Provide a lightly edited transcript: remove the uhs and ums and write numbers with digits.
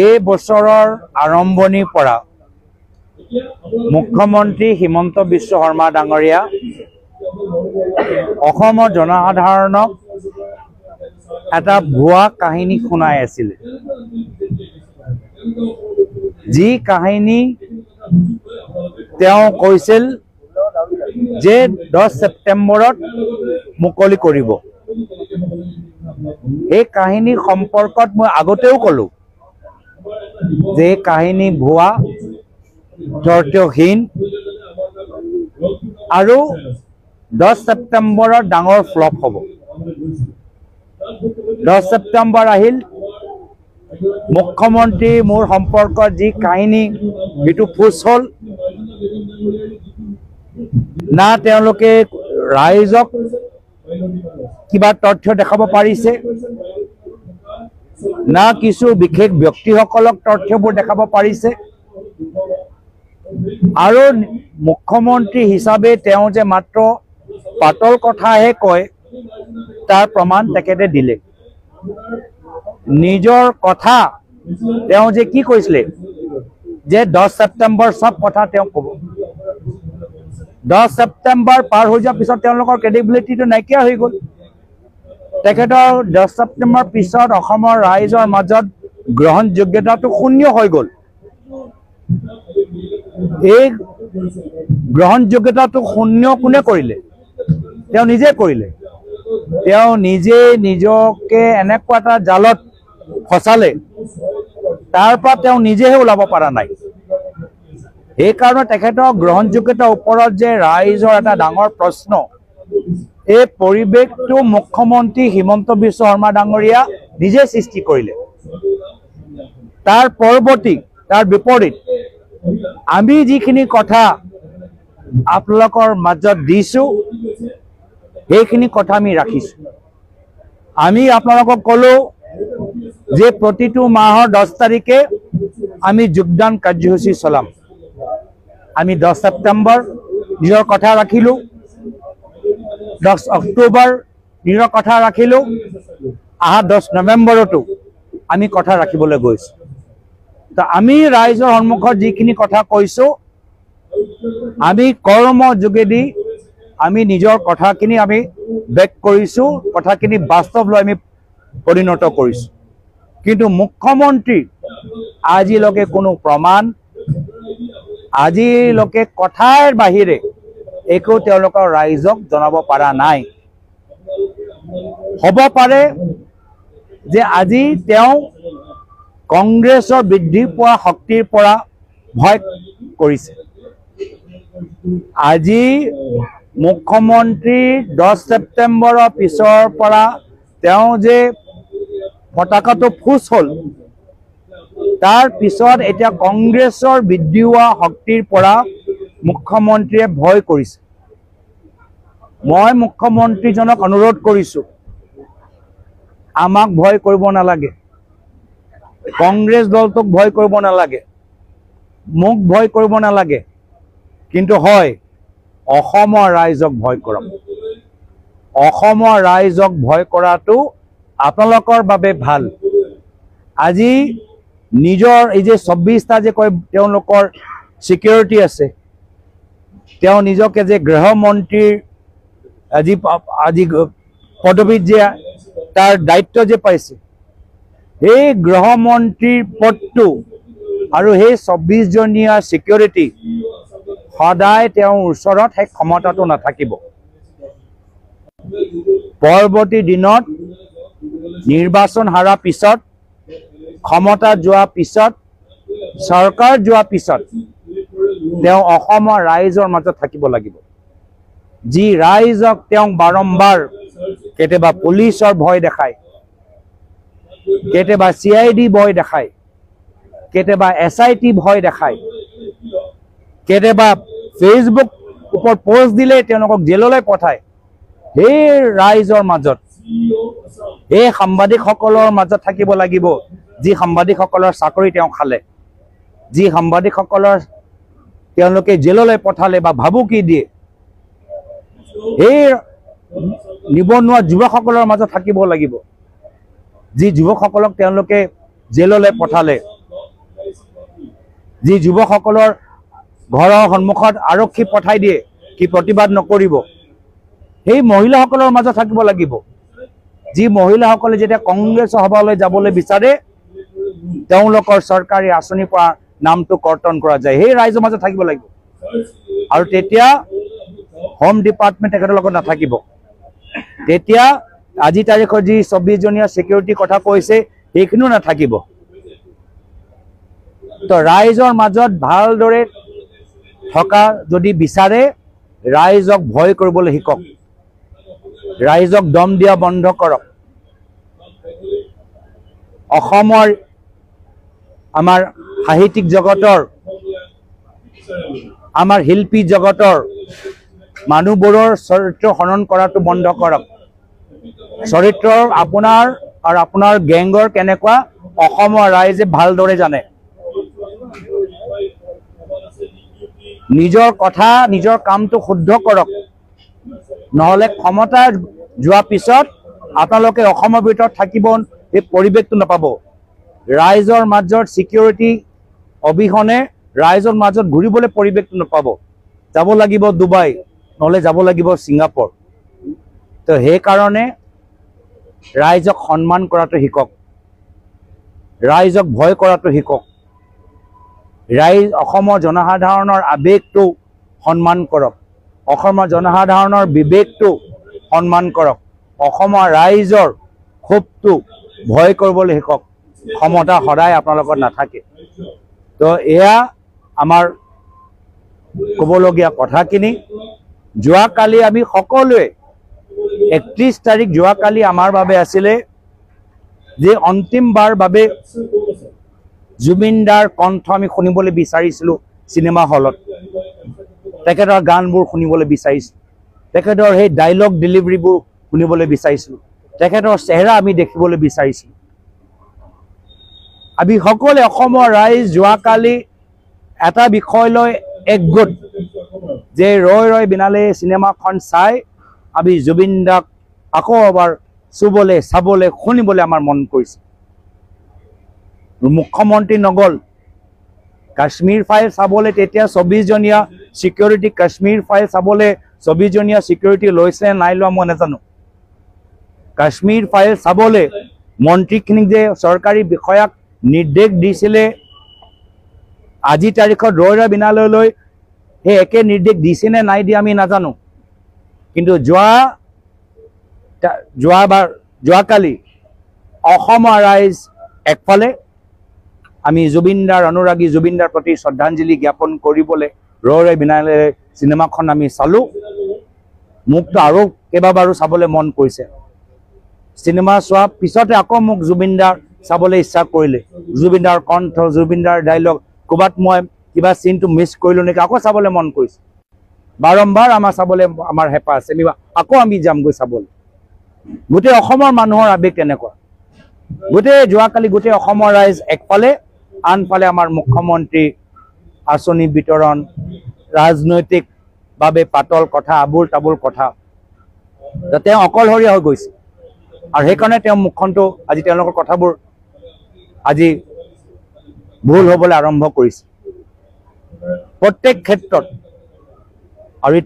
এই বছৰৰ আৰম্ভণিৰ পৰা মুখ্যমন্ত্ৰী হিমন্ত বিশ্ব শৰ্মা ডাঙৰীয়া অসমৰ জনসাধাৰণক এটা ভুৱা কাহিনী শুনাই আছিল, যি কাহিনী তেওঁ কৈছিল যে 10 ছেপ্টেম্বৰত মুকলি কৰিব। এই কাহিনী সম্পৰ্কত মই আগতেও ক'লো যে কাহিনী ভুৱা, তথ্যহীন আৰু 10 ছেপ্টেম্বৰত ডাঙৰ ফ্লপ হ'ব। 10 ছেপ্টেম্বৰ আহিল, মুখ্যমন্ত্ৰী মোৰ সম্পৰ্কত যি কাহিনী এইটো ফুচ হ'ল। না তেওঁলোকে ৰাইজক কিবা তথ্য দেখাব পাৰিছে, না কিছু বিশেষ ব্যক্তিসকলক তথ্যবোৰ দেখাব পাৰিছে, আৰু মুখ্যমন্ত্ৰী হিচাপে তেওঁ যে মাত্ৰ পাতল কথাহে কয় তাৰ প্ৰমাণ তেখেতে দিলে। নিজৰ কথা তেওঁ যে কি কৈছিলে যে 10 ছেপ্টেম্বৰ সব কথা তেওঁ ক'ব। 10 ছেপ্টেম্বৰ পাৰ হৈ যোৱাৰ পিছত তেওঁলোকৰ ক্ৰেডিবিলিটিটো নাইকিয়া হৈ গ'ল। তেখেতৰ 10 ছেপ্টেম্বৰ পিছত অসমৰ ৰাইজৰ মাজত গ্ৰহণযোগ্যতাটো শূন্য হৈ গ'ল। এই গ্ৰহণযোগ্যতাটো শূন্য কোনে কৰিলে? তেওঁ নিজে কৰিলে। তেওঁ নিজে নিজকে এনেকুৱা এটা জালত ফচালে, তাৰ পৰা তেওঁ নিজেহে ওলাব পৰা নাই। সেইকাৰণে তেখেতৰ গ্ৰহণযোগ্যতাৰ ওপৰত যে ৰাইজৰ এটা ডাঙৰ প্ৰশ্ন, এই পৰিৱেশটো মুখ্যমন্ত্ৰী হিমন্ত বিশ্ব শৰ্মা ডাঙৰীয়া নিজে সৃষ্টি কৰিলে। তাৰ পৰৱৰ্তী, তাৰ বিপৰীত আমি যিখিনি কথা আপোনালোকৰ মাজত দিছোঁ, সেইখিনি কথা আমি ৰাখিছোঁ। আমি আপোনালোকক ক'লো যে প্ৰতিটো মাহৰ 10 তাৰিখে আমি যোগদান কাৰ্যসূচী চলাম। আমি 10 ছেপ্টেম্বৰ নিজৰ কথা ৰাখিলোঁ, 10 অক্টোবৰ নিজৰ কথা ৰাখিলোঁ, 10 নৱেম্বৰতো আমি কথা ৰাখিবলৈ গৈছোঁ। তো আমি ৰাইজৰ সন্মুখত যিখিনি কথা কৈছোঁ, আমি কৰ্ম যোগেদি আমি নিজৰ কথাখিনি আমি ব্যক্ত কৰিছোঁ, কথাখিনি বাস্তৱলৈ আমি পৰিণত কৰিছোঁ। কিন্তু মুখ্যমন্ত্ৰী আজিলৈকে কোনো প্ৰমাণ, আজিলৈকে কথাৰ বাহিৰে একো তেওঁলোকৰ ৰাইজক জনাব পৰা নাই। হ'ব পাৰে যে আজি তেওঁ কংগ্ৰেছৰ বৃদ্ধি পোৱা শক্তিৰ পৰা ভয় কৰিছে। আজি মুখ্যমন্ত্ৰী 10 ছেপ্টেম্বৰৰ পিছৰ পৰা তেওঁ যে পতাকাটো ফুচ হ'ল, তাৰ পিছত এতিয়া কংগ্ৰেছৰ বৃদ্ধি হোৱা শক্তিৰ পৰা মুখ্যমন্ত্ৰীয়ে ভয় কৰিছে। মই মুখ্যমন্ত্ৰীজনক অনুৰোধ কৰিছোঁ, আমাক ভয় কৰিব নালাগে, কংগ্ৰেছ দলটোক ভয় কৰিব নালাগে, মোক ভয় কৰিব নালাগে, কিন্তু হয় অসমৰ ৰাইজক ভয় কৰক। অসমৰ ৰাইজক ভয় কৰাটো আপোনালোকৰ বাবে ভাল। আজি নিজৰ এই যে 24টা যে কয় তেওঁলোকৰ সিকিউৰিটি আছে, তেওঁ নিজকে যে গৃহমন্ত্ৰীৰ আজি পদবীত যে তাৰ দায়িত্ব যে পাইছে, সেই গৃহমন্ত্ৰীৰ পদটো আৰু সেই 24জনীয়া সিকিউৰিটি সদায় তেওঁৰ ওচৰত সেই ক্ষমতাটো নাথাকিব। পৰৱৰ্তী দিনত নিৰ্বাচন হাৰাৰ পিছত, ক্ষমতা যোৱাৰ পিছত, চৰকাৰ যোৱাৰ পিছত তেওঁ অসমৰ ৰাইজৰ মাজত থাকিব লাগিব। যি ৰাইজক তেওঁ বাৰম্বাৰ কেতিয়াবা পুলিচৰ ভয় দেখায়, কেতিয়াবা CID ভয় দেখায়, কেতিয়াবা SIT ভয় দেখায়, কেতিয়াবা ফেচবুক ওপৰত পোষ্ট দিলে তেওঁলোকক জেললৈ পঠায়। সেই ৰাইজৰ মাজত, এই সাংবাদিকসকলৰ মাজত থাকিব লাগিব, যি সাংবাদিকসকলৰ চাকৰি তেওঁ খালে, যি সাংবাদিকসকলৰ তেওঁলোকে জেললৈ পঠালে বা ভাবুকি দিয়ে, এই নিবনুৱা যুৱকসকলৰ মাজত থাকিব লাগিব, যি যুৱকসকলক তেওঁলোকে জেললৈ পঠালে, যি যুৱকসকলৰ ঘৰৰ সন্মুখত আৰক্ষী পঠাই দিয়ে কি প্ৰতিবাদ নকৰিব, সেই মহিলাসকলৰ মাজত থাকিব লাগিব। যি মহিলাসকলে যেতিয়া কংগ্ৰেছ সভালৈ যাবলৈ বিচাৰে তেওঁলোকৰ চৰকাৰী আঁচনিৰ পৰা নামটো কৰ্তন কৰা যায়, সেই ৰাইজৰ মাজত থাকিব লাগিব। আৰু তেতিয়া হোম ডিপাৰ্টমেণ্ট তেখেতৰ লগত নাথাকিব। তেতিয়া আজি তাৰিখৰ যি 24জনীয়া ছিকিউৰিটিৰ কথা কৈছে সেইখিনিও নাথাকিব। তো ৰাইজৰ মাজত ভালদৰে থকা যদি বিচাৰে ৰাইজক ভয় কৰিবলৈ শিকক, ৰাইজক দম দিয়া বন্ধ কৰক। অসমৰ আমাৰ সাহিত্যিক জগতৰ, আমাৰ শিল্পী জগতৰ মানুহবোৰৰ চৰিত্ৰ হনন কৰাটো বন্ধ কৰক। চৰিত্ৰৰ আপোনাৰ আৰু আপোনাৰ গেংগৰ কেনেকুৱা অসমৰ ৰাইজে ভালদৰে জানে। নিজৰ কথা নিজৰ কামটো শুদ্ধ কৰক, নহ'লে ক্ষমতা যোৱা পিছত আপোনালোকে অসমৰ ভিতৰত থাকিব এই পৰিৱেশটো নাপাব। ৰাইজৰ মাজত ছিকিউৰিটি অবিহনে ৰাইজৰ মাজত ঘূৰিবলৈ পৰিৱেশটো নাপাব। যাব লাগিব ডুবাই, নহ'লে যাব লাগিব ছিংগাপুৰ। তো সেইকাৰণে ৰাইজক সন্মান কৰাটো শিকক, ৰাইজক ভয় কৰাটো শিকক। অসমৰ জনসাধাৰণৰ আৱেগটো সন্মান কৰক, অসমৰ জনসাধাৰণৰ বিবেকটো সন্মান কৰক, অসমৰ ৰাইজৰ ক্ষোভটো ভয় কৰিবলৈ শিকক। ক্ষমতা সদায় আপোনালোকৰ নাথাকে। তো এয়া আমাৰ ক'বলগীয়া কথাখিনি। যোৱাকালি আমি সকলোৱে 31 তাৰিখ যোৱাকালি আমাৰ বাবে আছিলে যে অন্তিমবাৰ বাবে জুবিন দাৰ কণ্ঠ আমি শুনিবলৈ বিচাৰিছিলোঁ চিনেমা হলত। তেখেতৰ গানবোৰ শুনিবলৈ বিচাৰিছিলোঁ, তেখেতৰ সেই ডাইলগ ডেলিভাৰীবোৰ শুনিবলৈ বিচাৰিছিলোঁ, তেখেতৰ চেহেৰা আমি দেখিবলৈ বিচাৰিছিলোঁ। আমি সকলোৱে অসমৰ ৰাইজ যোৱাকালি এটা বিষয় লৈ একগোট যে ৰৈ ৰৈ বিনালে চিনেমাখন চাই আমি জুবিন দাক আকৌ এবাৰ চুবলৈ চাবলৈ শুনিবলৈ আমাৰ মন কৰিছে। মুখ্যমন্ত্ৰী নগ'ল কাশ্মীৰ ফাইল চাবলৈ, তেতিয়া 24জনীয়া ছিকিউৰিটি কাশ্মীৰ ফাইল চাবলৈ 24জনীয়া ছিকিউৰিটি লৈছে নাই লোৱা মই নাজানো। কাশ্মীৰ ফাইল চাবলৈ মন্ত্ৰীখিনিক যে চৰকাৰী বিষয়াক নিৰ্দেশ দিছিলে আজি তাৰিখত ৰৈ ৰৈ বিনাললৈ সেই একে নিৰ্দেশ দিছেনে নাই দিয়া আমি নাজানো। কিন্তু যোৱাকালি অসমৰ ৰাইজ একফালে আমি জুবিনদাৰ অনুৰাগী জুবিনদাৰ প্ৰতি শ্ৰদ্ধাঞ্জলি জ্ঞাপন কৰিবলৈ ৰৈ ৰৈ বিনালে চিনেমাখন আমি চালোঁ। মোকতো আৰু কেইবাবাৰো চাবলৈ মন কৰিছে। চিনেমা চোৱাৰ পিছতে আকৌ মোক জুবিনদাৰ চাবলৈ ইচ্ছা কৰিলে। জুবিনদাৰ কণ্ঠ, জুবিনদাৰ ডাইলগ, ক'ৰবাত মই কিবা চিনটো মিছ কৰিলোঁ নেকি আকৌ চাবলৈ মন কৰিছে। বাৰম্বাৰ আমাৰ চাবলৈ আমাৰ হেঁপাহ আছে, আকৌ আমি যামগৈ চাবলৈ। গোটেই অসমৰ মানুহৰ আৱেগ তেনেকুৱা। যোৱাকালি গোটেই অসমৰ ৰাইজ একফালে, আনফালে আমাৰ মুখ্যমন্ত্ৰী আঁচনি বিতৰণ, ৰাজনৈতিকভাৱে পাতল কথা, আবুল তাবুল কথা, তেওঁ অকলশৰীয়া হৈ গৈছে। আৰু সেইকাৰণে তেওঁ মুখখনটো আজি তেওঁলোকৰ কথাবোৰ আজি ভুল হ'বলৈ আৰম্ভ কৰিছে প্ৰত্যেক ক্ষেত্ৰত। আৰু এইটো